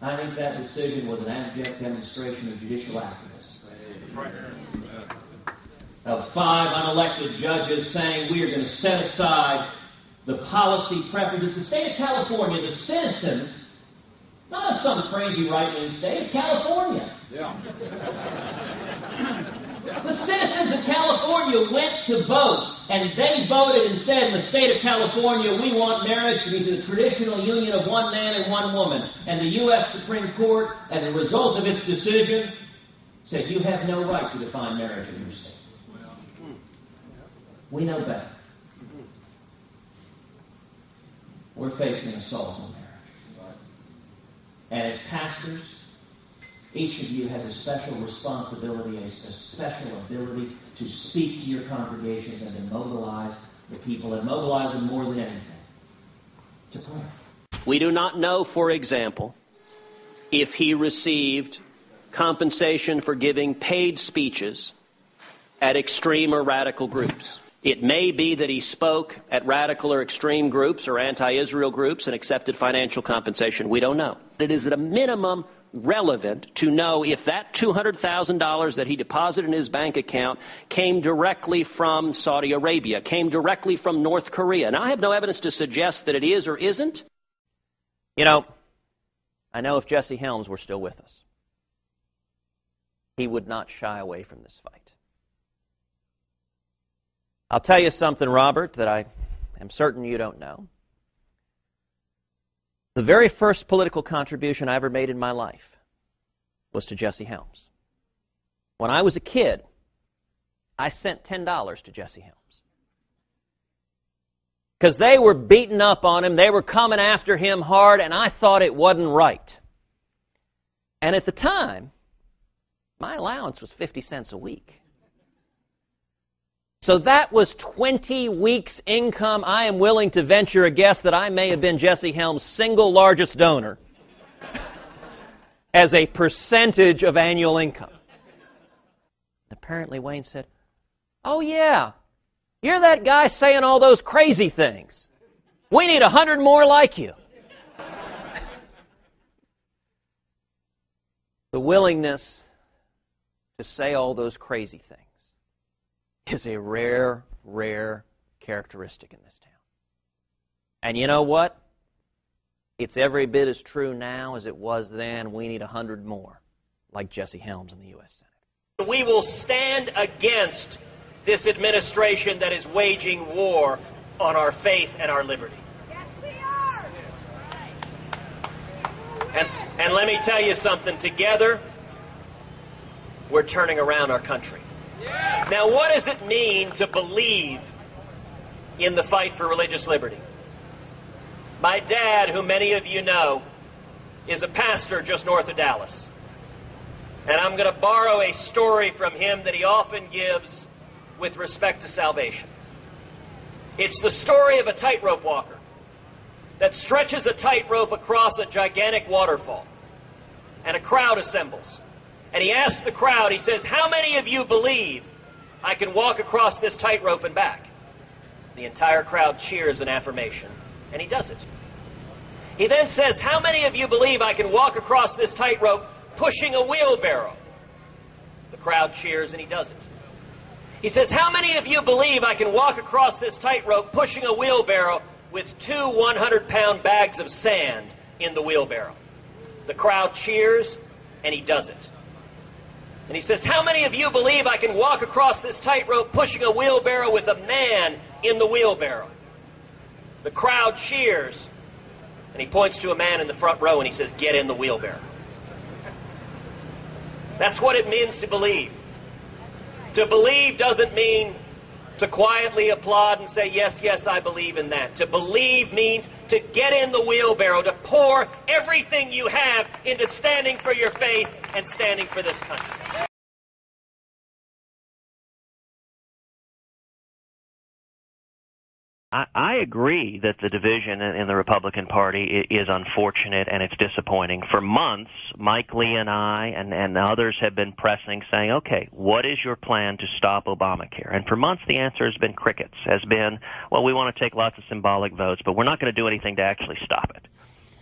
I think that decision was an abject demonstration of judicial activism. Of 5 unelected judges saying we are going to set aside the policy preferences. The state of California, the citizens, not of some crazy right-wing state, of California. Yeah. The citizens of California went to vote, and they voted and said in the state of California, we want marriage to be the traditional union of one man and one woman. And the U.S. Supreme Court, as a result of its decision, said you have no right to define marriage in your state. We know better. We're facing an assault on marriage. And as pastors, each of you has a special responsibility, a special ability to speak to your congregations and to mobilize the people, and mobilize them more than anything to pray. We do not know, for example, if he received compensation for giving paid speeches at extreme or radical groups. It may be that he spoke at radical or extreme groups or anti-Israel groups and accepted financial compensation. We don't know. It is at a minimum relevant to know if that $200,000 that he deposited in his bank account came directly from Saudi Arabia, came directly from North Korea. Now, I have no evidence to suggest that it is or isn't. You know, I know if Jesse Helms were still with us, he would not shy away from this fight. I'll tell you something, Robert, that I am certain you don't know. The very first political contribution I ever made in my life was to Jesse Helms. When I was a kid, I sent $10 to Jesse Helms. Because they were beating up on him, they were coming after him hard, and I thought it wasn't right. And at the time, my allowance was 50 cents a week. So that was 20 weeks' income. I am willing to venture a guess that I may have been Jesse Helms' single largest donor as a percentage of annual income. Apparently Wayne said, "Oh yeah, you're that guy saying all those crazy things. We need 100 more like you." The willingness to say all those crazy things is a rare, rare characteristic in this town. And you know what? It's every bit as true now as it was then. We need 100 more, like Jesse Helms in the U.S. Senate. We will stand against this administration that is waging war on our faith and our liberty. Yes, we are! And let me tell you something. Together, we're turning around our country. Now, what does it mean to believe in the fight for religious liberty? My dad, who many of you know, is a pastor just north of Dallas. And I'm going to borrow a story from him that he often gives with respect to salvation. It's the story of a tightrope walker that stretches a tightrope across a gigantic waterfall. And a crowd assembles. And he asks the crowd, he says, "How many of you believe I can walk across this tightrope and back?" The entire crowd cheers in affirmation, and he does it. He then says, "How many of you believe I can walk across this tightrope pushing a wheelbarrow?" The crowd cheers, and he does it. He says, "How many of you believe I can walk across this tightrope pushing a wheelbarrow with 2 100-pound bags of sand in the wheelbarrow?" The crowd cheers, and he does it. And he says, "How many of you believe I can walk across this tightrope pushing a wheelbarrow with a man in the wheelbarrow?" The crowd cheers, and he points to a man in the front row and he says, "Get in the wheelbarrow." That's what it means to believe. To believe doesn't mean to quietly applaud and say, "Yes, yes, I believe in that." To believe means to get in the wheelbarrow, to pour everything you have into standing for your faith and standing for this country. I agree that the division in the Republican Party is unfortunate and it's disappointing. For months, Mike Lee and I and others have been pressing, saying, okay, what is your plan to stop Obamacare? And for months, the answer has been crickets, has been, well, we want to take lots of symbolic votes, but we're not going to do anything to actually stop it.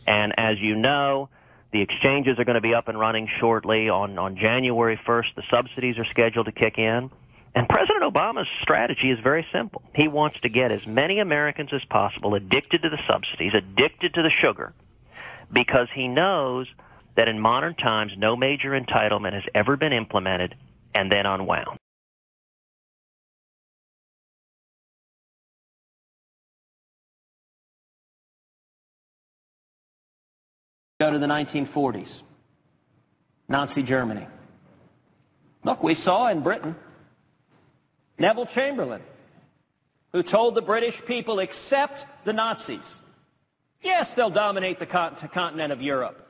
And as you know, The exchanges are going to be up and running shortly. On January 1st, the subsidies are scheduled to kick in. And President Obama's strategy is very simple. He wants to get as many Americans as possible addicted to the subsidies, addicted to the sugar, because he knows that in modern times no major entitlement has ever been implemented and then unwound. Go to the 1940s, Nazi Germany. Look, we saw in Britain Neville Chamberlain, who told the British people, accept the Nazis. Yes, they'll dominate the continent of Europe,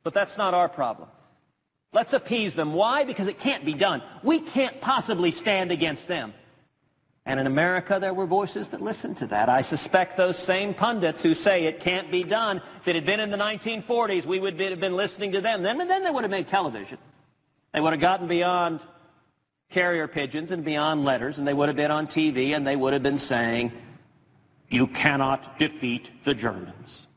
but that's not our problem. Let's appease them. Why? Because it can't be done. We can't possibly stand against them. And in America, there were voices that listened to that. I suspect those same pundits who say it can't be done, if it had been in the 1940s, we would have been listening to them. Then they would have made television. They would have gotten beyond carrier pigeons and beyond letters, and they would have been on TV, and they would have been saying, you cannot defeat the Germans.